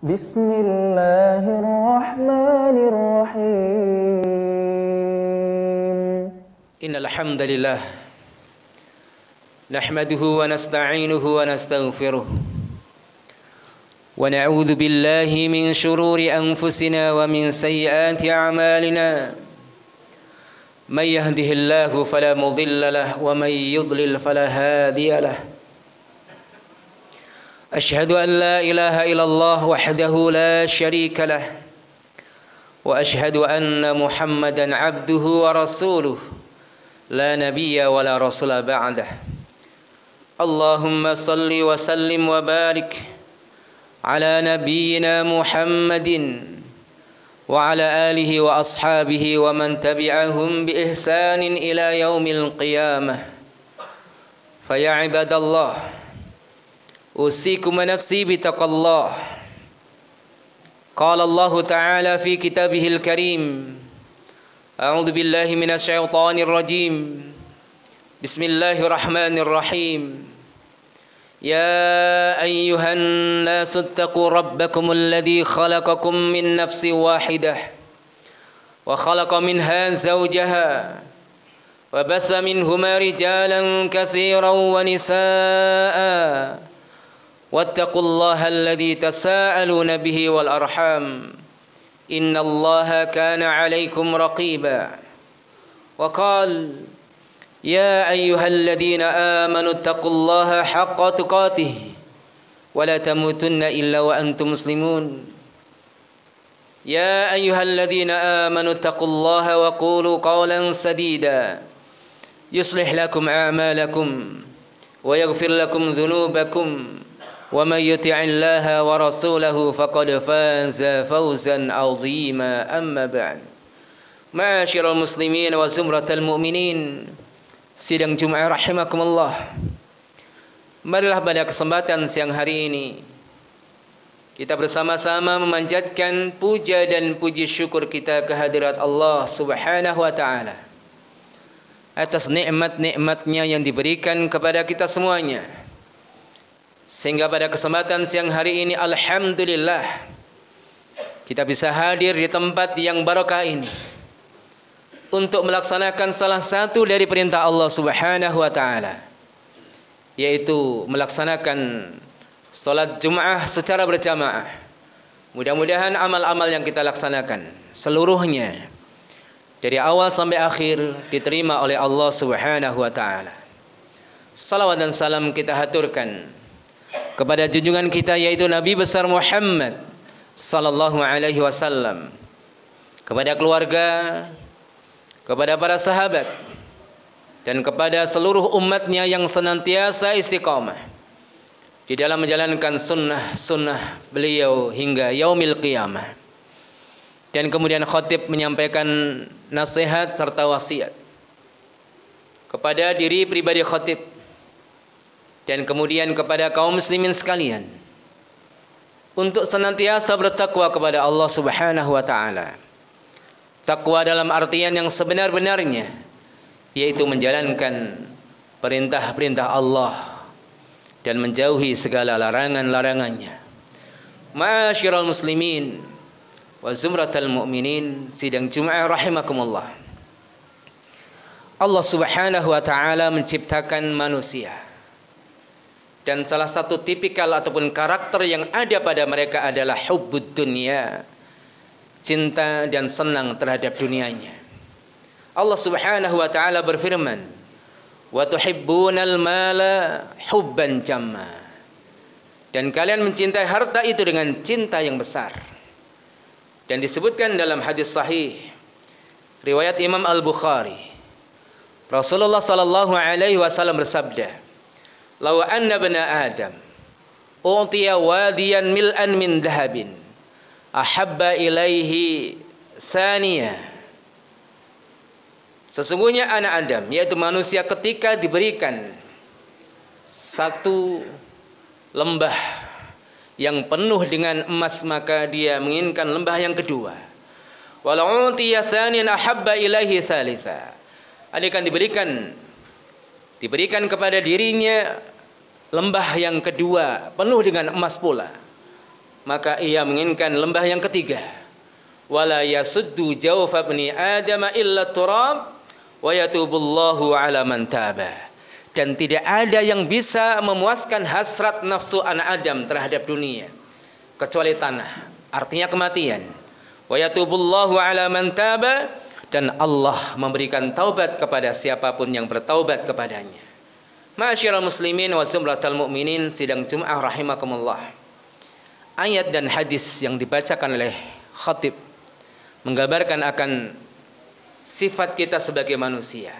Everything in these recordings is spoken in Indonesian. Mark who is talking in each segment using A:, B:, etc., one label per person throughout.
A: Bismillahirrahmanirrahim.
B: Innal hamdalillah nahmaduhu wa nasta'inuhu wa nastaghfiruh wa na'udzu billahi min shururi anfusina wa min sayyiati a'malina. May yahdihillahu fala mudilla lahu wa may yudlil fala hadiya lahu. Ashhadu an la ilaha illallah wahdahu la syarika lah wa ashhadu anna Muhammadan abduhu wa rasuluh la nabiyya wa la rasula ba'dah. Allahumma salli wa sallim wa barik ala nabiyyina Muhammadin wa ala alihi wa ashabihi wa man tabi'ahum bi ihsanin ila yaumil qiyamah. Fa ya ibadallah, usikum wa nafsi bi taqwallah. Qala Allah Ta'ala fi kitabihil karim. A'udzu billahi minasy syaithanir rajim. Bismillahirrahmanirrahim. Ya ayyuhan nasu ittaqu rabbakumul ladzi khalaqakum min nafsin wahidah wa khalaqa minha zawjaha wa bassa minhuma rijalan katsiran wa nisaa'a wattaqullaha alladzi tasaaluna bihi wal arham innallaha kana 'alaikum raqiba. Wa qala ya ayyuhalladzina amanu taqullaha haqqa tuqatih wa la tamutunna illa wa antum muslimun. Ya ayyuhalladzina amanu taqullaha wa qulu qawlan sadida yuslih lakum a'malakum wa yaghfir lakum dhunubakum wa may yuti'illaha wa rasulahu faqad faza fawzan 'azima. Amma ba'd. Ma'asyiral muslimin wa zumratal mu'minin, sidang Jumat rahimakumullah. Marilah pada kesempatan siang hari ini kita bersama-sama memanjatkan puja dan puji syukur kita kehadirat Allah Subhanahu wa taala atas nikmat-nikmatnya yang diberikan kepada kita semuanya, sehingga pada kesempatan siang hari ini alhamdulillah kita bisa hadir di tempat yang barokah ini untuk melaksanakan salah satu dari perintah Allah Subhanahu wa taala, yaitu melaksanakan salat Jumat secara berjamaah. Mudah-mudahan amal-amal yang kita laksanakan seluruhnya dari awal sampai akhir diterima oleh Allah Subhanahu wa taala. Salawat dan salam kita haturkan kepada junjungan kita, yaitu Nabi besar Muhammad sallallahu alaihi wasallam, kepada keluarga, kepada para sahabat, dan kepada seluruh umatnya yang senantiasa istiqamah di dalam menjalankan sunnah beliau hingga yaumil qiyamah. Dan kemudian khatib menyampaikan nasihat serta wasiat kepada diri pribadi khatib dan kemudian kepada kaum muslimin sekalian untuk senantiasa bertakwa kepada Allah Subhanahu wa taala. Takwa dalam artian yang sebenar-benarnya, yaitu menjalankan perintah-perintah Allah dan menjauhi segala larangan-larangannya. Ma'asyiral muslimin wa zumratal mu'minin, sidang Jumat rahimakumullah. Allah Subhanahu wa taala menciptakan manusia, dan salah satu tipikal ataupun karakter yang ada pada mereka adalah hubbud dunya, cinta dan senang terhadap dunianya. Allah Subhanahu wa taala berfirman, "Wa tuhibbunal mala hubban jamma." Dan kalian mencintai harta itu dengan cinta yang besar. Dan disebutkan dalam hadis sahih riwayat Imam Al-Bukhari, Rasulullah sallallahu alaihi wasallam bersabda, "Law anna bani Adam utiya wadiyan mil'an min dhahabin ahabba ilaihi saniyah." Sesungguhnya anak Adam, yaitu manusia, ketika diberikan satu lembah yang penuh dengan emas, maka dia menginginkan lembah yang kedua. Walau utiya saniyan ahabba ilaihi salisa. Andaikan diberikan kepada dirinya lembah yang kedua penuh dengan emas pula, maka ia menginginkan lembah yang ketiga. Wala yasuddu jawfa ibni Adam illa turab wa yatubullahu ala man taba. Dan tidak ada yang bisa memuaskan hasrat nafsu anak Adam terhadap dunia kecuali tanah, artinya kematian. Wa yatubullahu ala man taba, dan Allah memberikan taubat kepada siapapun yang bertaubat kepadanya. Ma'asyiral muslimin wa zumratal mu'minin, sidang Jumat rahimakumullah. Ayat dan hadis yang dibacakan oleh khatib menggambarkan akan sifat kita sebagai manusia.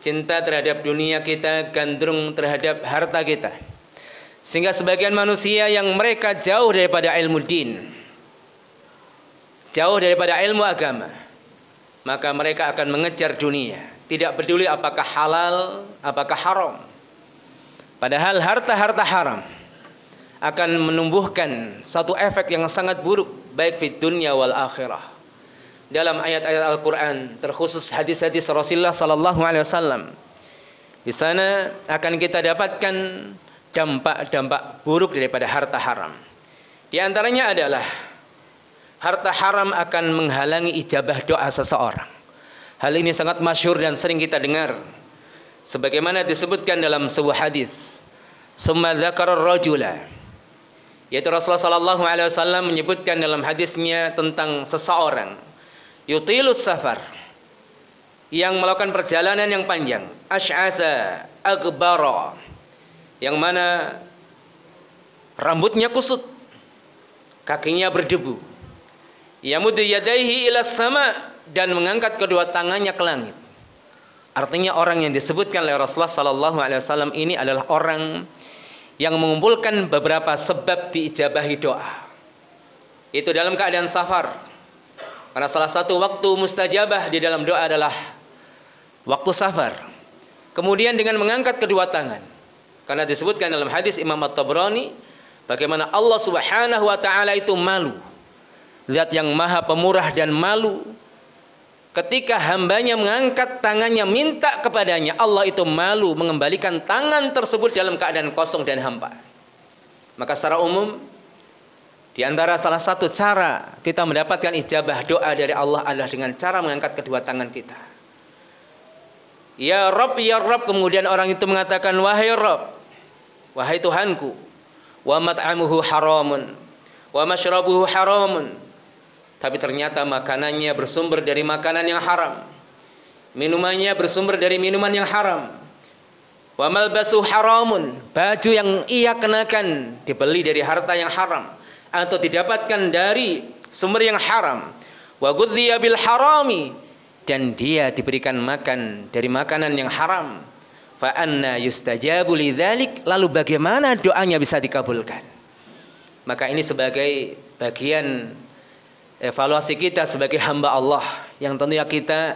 B: Cinta terhadap dunia kita, gandrung terhadap harta kita. Sehingga sebagian manusia yang mereka jauh daripada ilmu din, jauh daripada ilmu agama, maka mereka akan mengejar dunia. Tidak peduli apakah halal, apakah haram. Padahal harta-harta haram akan menumbuhkan satu efek yang sangat buruk, baik di dunia wal akhirah. Dalam ayat-ayat Al-Quran, terkhusus hadis-hadis Rasulullah sallallahu alaihi wasallam, di sana akan kita dapatkan dampak-dampak buruk daripada harta haram. Di antaranya adalah harta haram akan menghalangi ijabah doa seseorang. Hal ini sangat masyhur dan sering kita dengar. Sebagaimana disebutkan dalam sebuah hadis, summa dzakara ar-rajula, yaitu Rasulullah sallallahu alaihi wasallam menyebutkan dalam hadisnya tentang seseorang yutilus safar, yang melakukan perjalanan yang panjang, asy'atha aghbara, yang mana rambutnya kusut, kakinya berdebu, yamuddu yadayhi ila sama, dan mengangkat kedua tangannya ke langit. Artinya orang yang disebutkan oleh Rasulullah sallallahu alaihi wasallam ini adalah orang yang mengumpulkan beberapa sebab diijabahi doa. Itu dalam keadaan safar. Karena salah satu waktu mustajabah di dalam doa adalah waktu safar. Kemudian dengan mengangkat kedua tangan. Karena disebutkan dalam hadis Imam At-Tabrani bagaimana Allah Subhanahu wa taala itu malu. Zat yang maha pemurah dan malu. Ketika hambanya mengangkat tangannya minta kepadanya, Allah itu malu mengembalikan tangan tersebut dalam keadaan kosong dan hampa. Maka secara umum, di antara salah satu cara kita mendapatkan ijabah doa dari Allah adalah dengan cara mengangkat kedua tangan kita. Ya Rabb, ya Rabb. Kemudian orang itu mengatakan, wahai Rabb, wahai Tuhanku, wa mat'amuhu haramun, wa mashrabuhu haramun. Tapi ternyata makanannya bersumber dari makanan yang haram, minumannya bersumber dari minuman yang haram. Wa malbasu haramun, baju yang ia kenakan dibeli dari harta yang haram atau didapatkan dari sumber yang haram. Wa ghudhiya bil harami, dan dia diberikan makan dari makanan yang haram. Fa anna yustajabu lidzalik, lalu bagaimana doanya bisa dikabulkan? Maka ini sebagai bagian evaluasi kita sebagai hamba Allah yang tentunya kita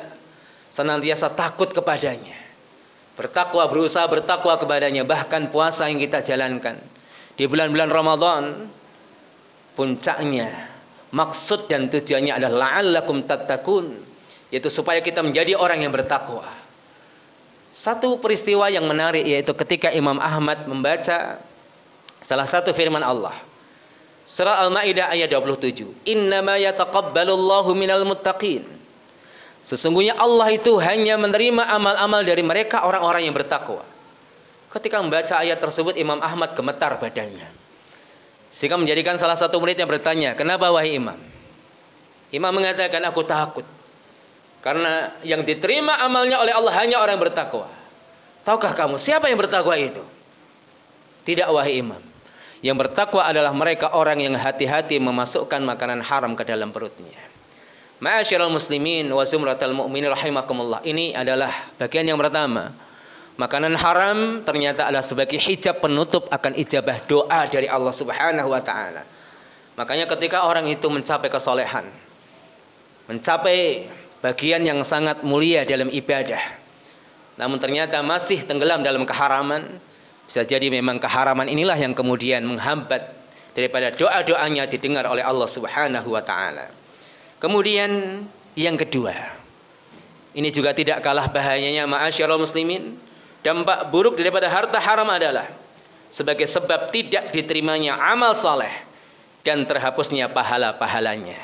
B: senantiasa takut kepadanya, bertakwa, berusaha bertakwa kepadanya. Bahkan puasa yang kita jalankan di bulan-bulan Ramadan, puncaknya, maksud dan tujuannya adalah la'allakum tattaqun, yaitu supaya kita menjadi orang yang bertakwa. Satu peristiwa yang menarik yaitu ketika Imam Ahmad membaca salah satu firman Allah, Surah Al-Maidah ayat 27. Innama yataqabbalullahu minal muttaqin. Sesungguhnya Allah itu hanya menerima amal-amal dari mereka orang-orang yang bertakwa. Ketika membaca ayat tersebut, Imam Ahmad gemetar badannya. Sehingga menjadikan salah satu muridnya bertanya, kenapa wahai Imam? Imam mengatakan, aku takut. Karena yang diterima amalnya oleh Allah hanya orang bertakwa. Tahukah kamu siapa yang bertakwa itu? Tidak wahai Imam. Yang bertakwa adalah mereka orang yang hati-hati memasukkan makanan haram ke dalam perutnya. Ma'asyiral muslimin wa zumratal mu'minin rahimakumullah. Ini adalah bagian yang pertama. Makanan haram ternyata adalah sebagai hijab penutup akan ijabah doa dari Allah Subhanahu wa taala. Makanya ketika orang itu mencapai kesolehan, mencapai bagian yang sangat mulia dalam ibadah, namun ternyata masih tenggelam dalam keharaman, bisa jadi memang keharaman inilah yang kemudian menghambat daripada doa-doanya didengar oleh Allah Subhanahu wa taala. Kemudian yang kedua, ini juga tidak kalah bahayanya ma'asyiral muslimin. Dampak buruk daripada harta haram adalah sebagai sebab tidak diterimanya amal soleh dan terhapusnya pahala-pahalanya.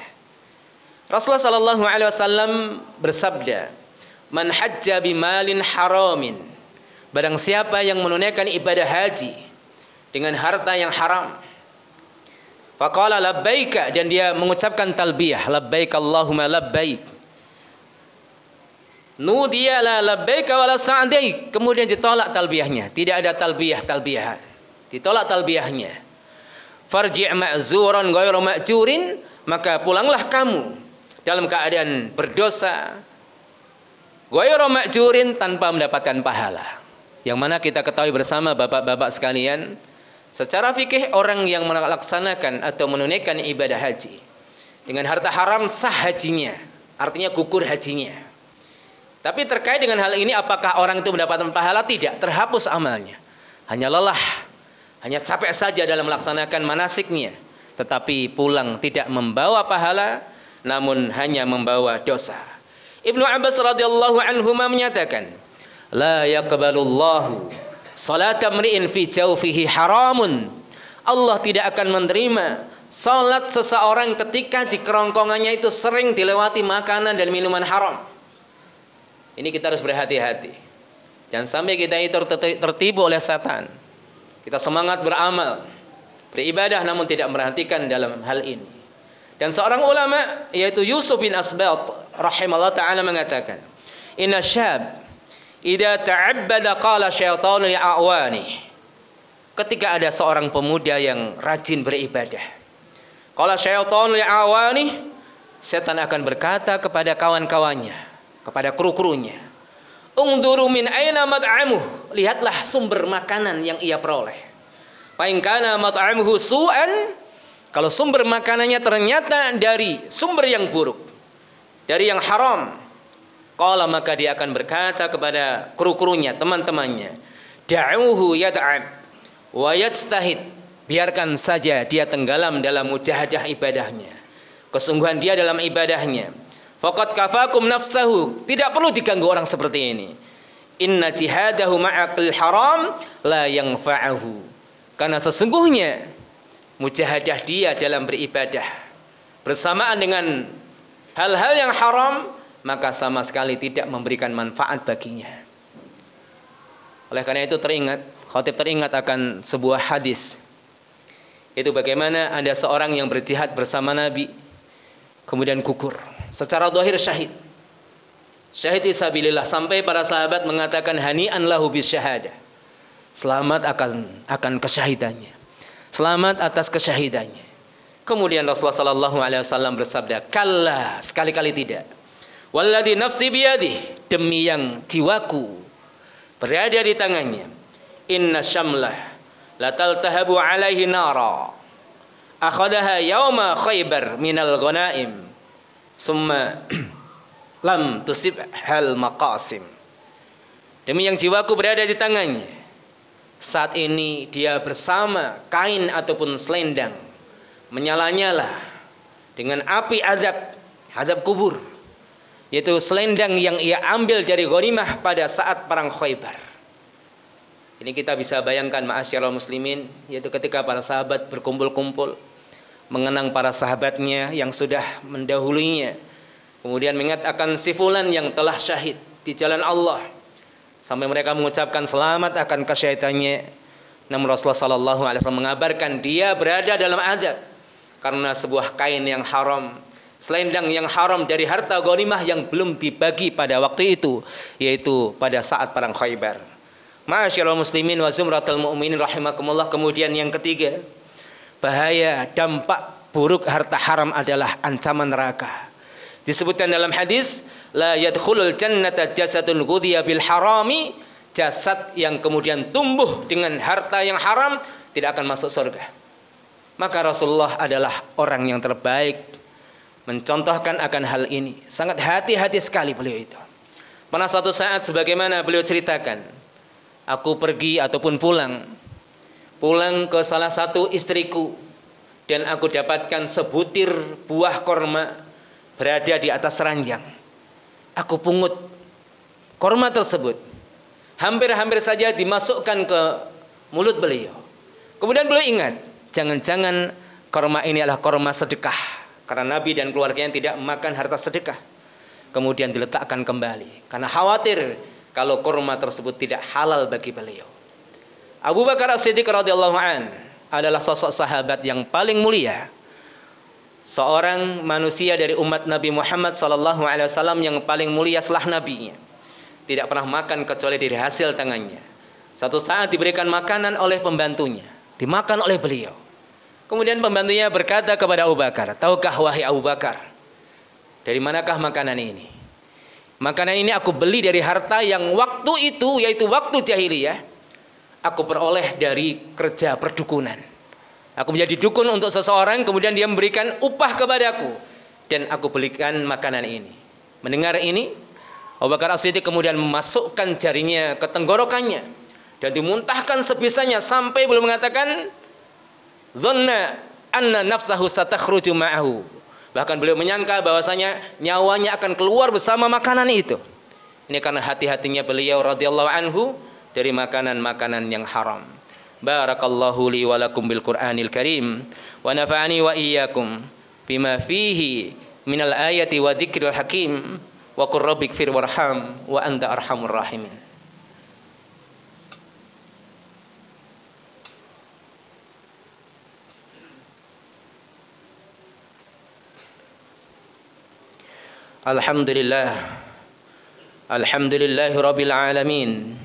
B: Rasulullah sallallahu alaihi wasallam bersabda, "Man hajja bimalin haramin." Barang siapa yang menunaikan ibadah haji dengan harta yang haram, faqala labbaika, dan dia mengucapkan talbiyah, labbaik Allahumma labbaik. Nudiya la labbaika wala sa'daik, kemudian ditolak talbiyahnya, tidak ada talbiyahan. Ditolak talbiyahnya. Farji' ma'zuran ghairu ma'jurin, maka pulanglah kamu dalam keadaan berdosa, ghairu ma'jurin, tanpa mendapatkan pahala. Yang mana kita ketahui bersama bapak-bapak sekalian, secara fikih orang yang melaksanakan atau menunaikan ibadah haji dengan harta haram sah hajinya, artinya gugur hajinya. Tapi terkait dengan hal ini, apakah orang itu mendapatkan pahala? Tidak, terhapus amalnya. Hanya lelah, hanya capek saja dalam melaksanakan manasiknya, tetapi pulang tidak membawa pahala, namun hanya membawa dosa. Ibnu Abbas radhiyallahu anhuma menyatakan, la yaqbalullahu salata mri'in fi jawfihi haramun. Allah tidak akan menerima salat seseorang ketika di kerongkongannya itu sering dilewati makanan dan minuman haram. Ini kita harus berhati-hati. Jangan sampai kita itu tertipu oleh setan. Kita semangat beramal, beribadah, namun tidak merhatikan dalam hal ini. Dan seorang ulama yaitu Yusuf bin Asbat rahimahullah ta'ala mengatakan, inna syab idza ta'abbada qala syaitanu li'awani. Ketika ada seorang pemuda yang rajin beribadah, qala syaitanu li'awani, setan akan berkata kepada kawan-kawannya, kepada kru-krunya, ungduru min aina mat'amuh, lihatlah sumber makanan yang ia peroleh. Fa in kana mat'amuhu su'an, kalau sumber makanannya ternyata dari sumber yang buruk, dari yang haram, qala, maka dia akan berkata kepada kru-krunya, teman-temannya, da'uhu yad'ab wa yajtahid, biarkan saja dia tenggelam dalam mujahadah ibadahnya, kesungguhan dia dalam ibadahnya. Faqad kafakum nafsahu, tidak perlu diganggu orang seperti ini. Inna jihadahu ma'aqil haram la yanfa'ahu, karena sesungguhnya mujahadah dia dalam beribadah bersamaan dengan hal-hal yang haram, maka sama sekali tidak memberikan manfaat baginya. Oleh karena itu khatib teringat akan sebuah hadis, itu bagaimana ada seorang yang berjihad bersama Nabi, kemudian gugur secara zahir syahid fisabilillah, sampai para sahabat mengatakan hani'an lahu bisyahadah, selamat akan kesyahidannya, selamat atas kesyahidannya. Kemudian Rasulullah sallallahu alaihi wasallam bersabda, kalla, sekali-kali tidak. Walladzi nafsi biyadihi, demi yang jiwaku berada di tangannya, inna syamlah la taltahabu alaihi nara akhadaha yauma Khaybar minal ghanaim summa lam tusib hal maqasim. Demi yang jiwaku berada di tangannya, saat ini dia bersama kain ataupun selendang menyala-nyala dengan api azab kubur, yaitu selendang yang ia ambil dari ghanimah pada saat perang Khaybar. Ini kita bisa bayangkan ma'asyiral muslimin, yaitu ketika para sahabat berkumpul-kumpul mengenang para sahabatnya yang sudah mendahulunya, kemudian mengingat akan si fulan yang telah syahid di jalan Allah, sampai mereka mengucapkan selamat akan kesyahidannya. Namun Rasulullah sallallahu alaihi wasallam mengabarkan dia berada dalam azab karena sebuah kain yang haram, selendang yang haram dari harta ghanimah yang belum dibagi pada waktu itu, yaitu pada saat perang Khaybar. Ma'asyiral muslimin wa zumratul mu'minin rahimakumullah. Kemudian yang ketiga, bahaya dampak buruk harta haram adalah ancaman neraka. Disebutkan dalam hadis, la yadkhulul jannata jasadun ghudhiya bil harami, jasad yang kemudian tumbuh dengan harta yang haram tidak akan masuk surga. Maka Rasulullah adalah orang yang terbaik mencontohkan akan hal ini. Sangat hati-hati sekali beliau itu. Pernah suatu saat sebagaimana beliau ceritakan, aku pergi ataupun pulang ke salah satu istriku, dan aku dapatkan sebutir buah korma berada di atas ranjang. Aku pungut korma tersebut, hampir-hampir saja dimasukkan ke mulut beliau. Kemudian beliau ingat, jangan-jangan Kurma ini adalah kurma sedekah, karena Nabi dan keluarganya tidak makan harta sedekah. Kemudian diletakkan kembali karena khawatir kalau kurma tersebut tidak halal bagi beliau. Abu Bakar As-Siddiq radhiyallahu an adalah sosok sahabat yang paling mulia. Seorang manusia dari umat Nabi Muhammad sallallahu alaihi wasallam yang paling mulia setelah nabinya. Tidak pernah makan kecuali dari hasil tangannya. Satu saat diberikan makanan oleh pembantunya, dimakan oleh beliau. Kemudian pembantunya berkata kepada Abu Bakar, "Tahukah wahai Abu Bakar, dari manakah makanan ini? Makanan ini aku beli dari harta yang waktu itu, yaitu waktu jahiliyah, aku peroleh dari kerja perdukunan. Aku menjadi dukun untuk seseorang, kemudian dia memberikan upah kepadaku, dan aku belikan makanan ini." Mendengar ini, Abu Bakar As-Siddiq kemudian memasukkan jarinya ke tenggorokannya dan dimuntahkan sebisanya sampai belum mengatakan dhanna anna nafsahu satakhruju ma'ahu. Bahkan beliau menyangka bahwasanya nyawanya akan keluar bersama makanan itu. Ini karena hati-hatinya beliau radhiyallahu anhu dari makanan-makanan yang haram. Barakallahu li wa lakum bil Qur'anil Karim wa nafa'ani wa iyyakum bima fihi minal ayati wa dzikril hakim. Wa qur rabbighfir warham wa anta arhamur rahimin. Alhamdulillah. Alhamdulillahi rabbil alamin.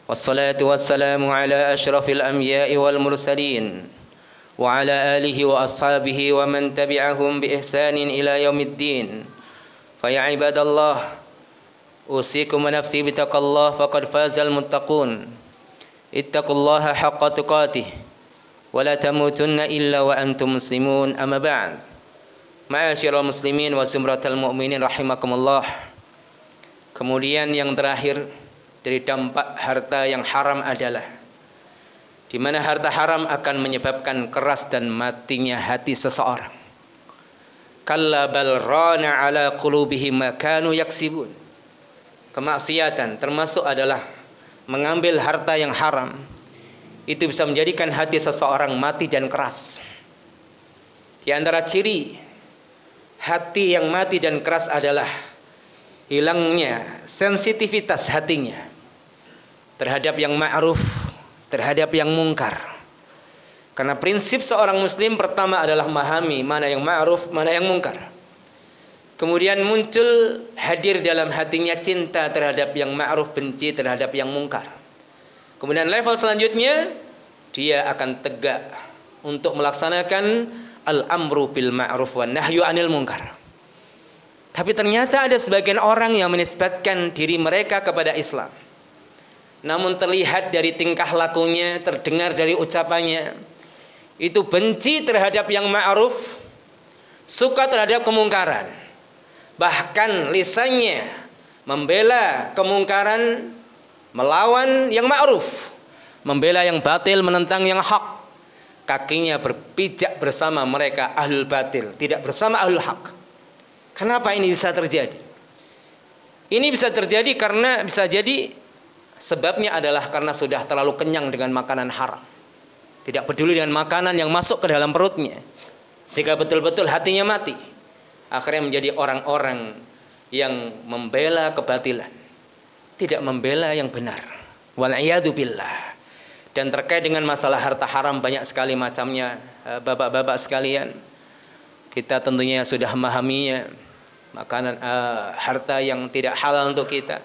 B: Wassalatu wassalamu ala asyrafil anbiya'i wal mursalin wa ala alihi wa ashabihi wa man tabi'ahum bi ihsanin ila yaumiddin. Faya ibadallah, usikum wa nafsi bitaqallah faqad fazal muttaqun. Ittaqullaha haqqa tuqatih wa la tamutunna illa wa antum muslimun. Amma ba'd. Ma'asyiral muslimin wa zumratal mu'minin rahimakumullah. Kemudian yang terakhir dari dampak harta yang haram adalah di mana harta haram akan menyebabkan keras dan matinya hati seseorang. Kalla bal rana ala qulubihim ma kanu yaksibun. Kemaksiatan termasuk adalah mengambil harta yang haram. Itu bisa menjadikan hati seseorang mati dan keras. Di antara ciri hati yang mati dan keras adalah hilangnya sensitivitas hatinya terhadap yang ma'ruf, terhadap yang mungkar. Karena prinsip seorang muslim pertama adalah memahami mana yang ma'ruf, mana yang mungkar. Kemudian muncul hadir dalam hatinya cinta terhadap yang ma'ruf, benci terhadap yang mungkar. Kemudian level selanjutnya dia akan tegak untuk melaksanakan al-amru bil ma'ruf wan nahyu 'anil munkar. Tapi ternyata ada sebagian orang yang menisbatkan diri mereka kepada Islam. Namun terlihat dari tingkah lakunya, terdengar dari ucapannya, itu benci terhadap yang ma'ruf, suka terhadap kemungkaran. Bahkan lisannya membela kemungkaran, melawan yang ma'ruf, membela yang batil, menentang yang hak. Kakinya berpijak bersama mereka ahlul batil, tidak bersama ahlul hak. Kenapa ini bisa terjadi? Ini bisa terjadi karena bisa jadi sebabnya adalah karena sudah terlalu kenyang dengan makanan haram. Tidak peduli dengan makanan yang masuk ke dalam perutnya, sehingga betul-betul hatinya mati. Akhirnya menjadi orang-orang yang membela kebatilan, tidak membela yang benar. Wal'iyadu billah. Dan terkait dengan masalah harta haram banyak sekali macamnya, bapak-bapak sekalian. Kita tentunya sudah memahaminya. Makanan harta yang tidak halal untuk kita,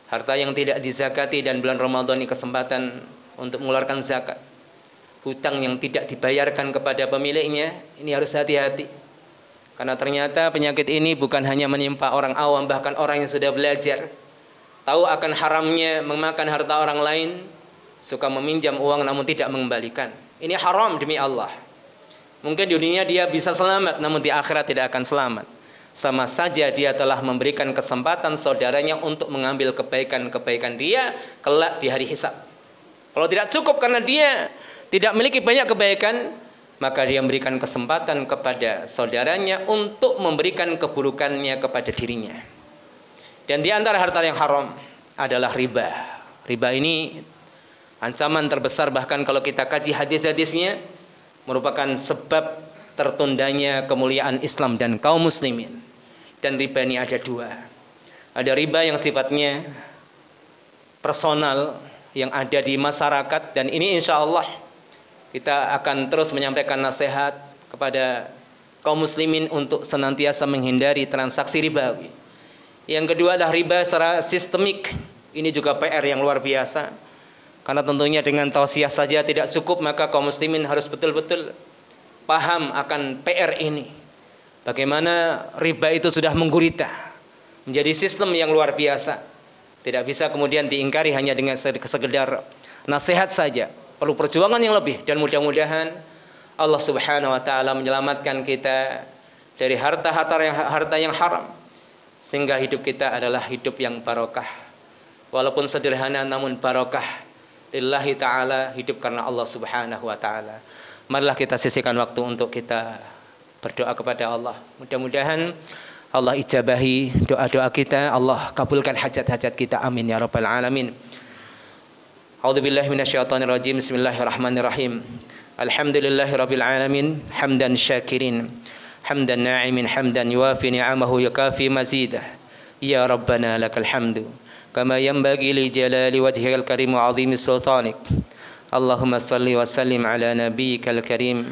B: harta yang tidak dizakati, dan bulan Ramadan ini kesempatan untuk mengeluarkan zakat. Hutang yang tidak dibayarkan kepada pemiliknya, ini harus hati-hati. Karena ternyata penyakit ini bukan hanya menimpa orang awam, bahkan orang yang sudah belajar, tahu akan haramnya memakan harta orang lain, suka meminjam uang namun tidak mengembalikan. Ini haram demi Allah. Mungkin di dunia dia bisa selamat, namun di akhirat tidak akan selamat. Sama saja dia telah memberikan kesempatan saudaranya untuk mengambil kebaikan-kebaikan dia kelak di hari hisab. Kalau tidak cukup karena dia tidak memiliki banyak kebaikan, maka dia memberikan kesempatan kepada saudaranya untuk memberikan keburukannya kepada dirinya. Dan di antara harta yang haram adalah riba. Riba ini ancaman terbesar, bahkan kalau kita kaji hadis-hadisnya merupakan sebab tertundanya kemuliaan Islam dan kaum muslimin. Dan riba ini ada dua. Ada riba yang sifatnya personal yang ada di masyarakat, dan ini insya Allah kita akan terus menyampaikan nasihat kepada kaum muslimin untuk senantiasa menghindari transaksi ribawi. Yang kedua adalah riba secara sistemik. Ini juga PR yang luar biasa. Karena tentunya dengan tausiah saja tidak cukup, maka kaum muslimin harus betul-betul paham akan PR ini. Bagaimana riba itu sudah menggurita, menjadi sistem yang luar biasa. Tidak bisa kemudian diingkari hanya dengan sekedar nasihat saja. Perlu perjuangan yang lebih, dan mudah-mudahan Allah Subhanahu wa taala menyelamatkan kita dari harta yang haram, sehingga hidup kita adalah hidup yang barokah. Walaupun sederhana namun barokah. Lillahi ta'ala, hidup karena Allah Subhanahu wa ta'ala. Marilah kita sisihkan waktu untuk kita berdoa kepada Allah. Mudah-mudahan Allah ijabahi doa-doa kita, Allah kabulkan hajat-hajat kita. Amin ya rabbal alamin. A'udzubillahi minasyaitonirrajim. Bismillahirrahmanirrahim. Alhamdulillahi rabbil alamin, hamdan syakirin, hamdan na'imin, hamdan yuwafi ni'amahu yukafi mazidah. Ya rabbana lakal hamdu kama yanbaghi li jalali wajhikal karim wa 'azimi sultanik. Allahumma salli wa sallim ala nabiyyikal karim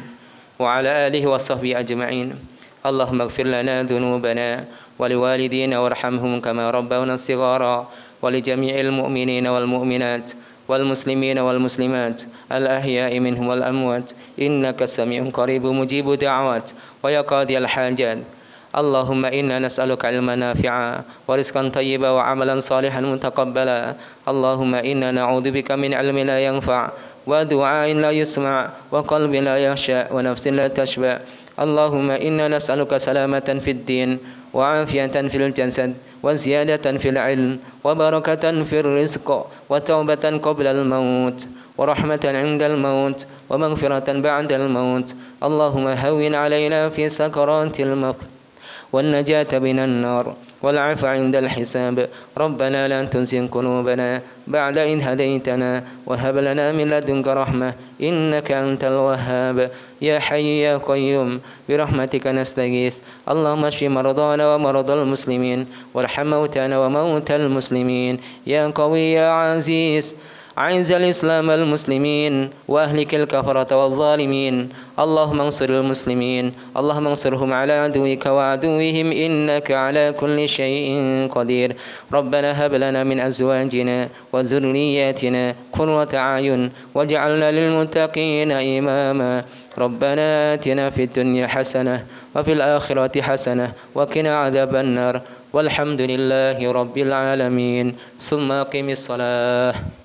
B: wa ala alihi wa sahbihi ajma'in. Allahumma ighfir lana dhunubana wa liwalidina warhamhum kama rabbawna shighara wa li jami'il mu'minina wal mu'minat wal muslimina wal muslimat al ahya'i minhum wal amwat innaka sami'un qaribun mujibud da'awat wa ya qadiyal hajat. Allahumma inna nas'aluka ilman nafi'a wa rizqan tayyiban wa amalan salihan mutaqabbala. Allahumma inna na'udzubika min ilmin la yanfa' wa du'ain la yusma' wa qalbin la yakhsha wa nafsin la tashba'. Allahumma inna nas'aluka salamatan fid din wa afiyatan fil jasad wa ziyadatan fil ilm wa barakatan fil rizq wa taubatan qabla al maut wa rahmatan 'inda al maut wa maghfiratan ba'da al maut. Allahumma hawwin 'alaina fi sakaratil maut والنجاة من النار والعفو عند الحساب. ربنا لا تزغ قلوبنا بعد إذ هديتنا وهب لنا من لدنك رحمة إنك أنت الوهاب. يا حي يا قيوم برحمتك نستغيث. اللهم اشف مرضانا ومرضى المسلمين وارحم موتانا وموتى المسلمين. يا قوي يا عزيز أعز الإسلام والمسلمين وأهلك الكفرة والظالمين. اللهم انصر المسلمين. اللهم انصرهم على عدوك وعدوهم إنك على كل شيء قدير. ربنا هب لنا من أزواجنا وذرياتنا قرة أعين واجعلنا للمتقين إماما. ربنا آتنا في الدنيا حسنة وفي الآخرة حسنة وقنا عذاب النار والحمد لله رب العالمين. ثم أقم الصلاة.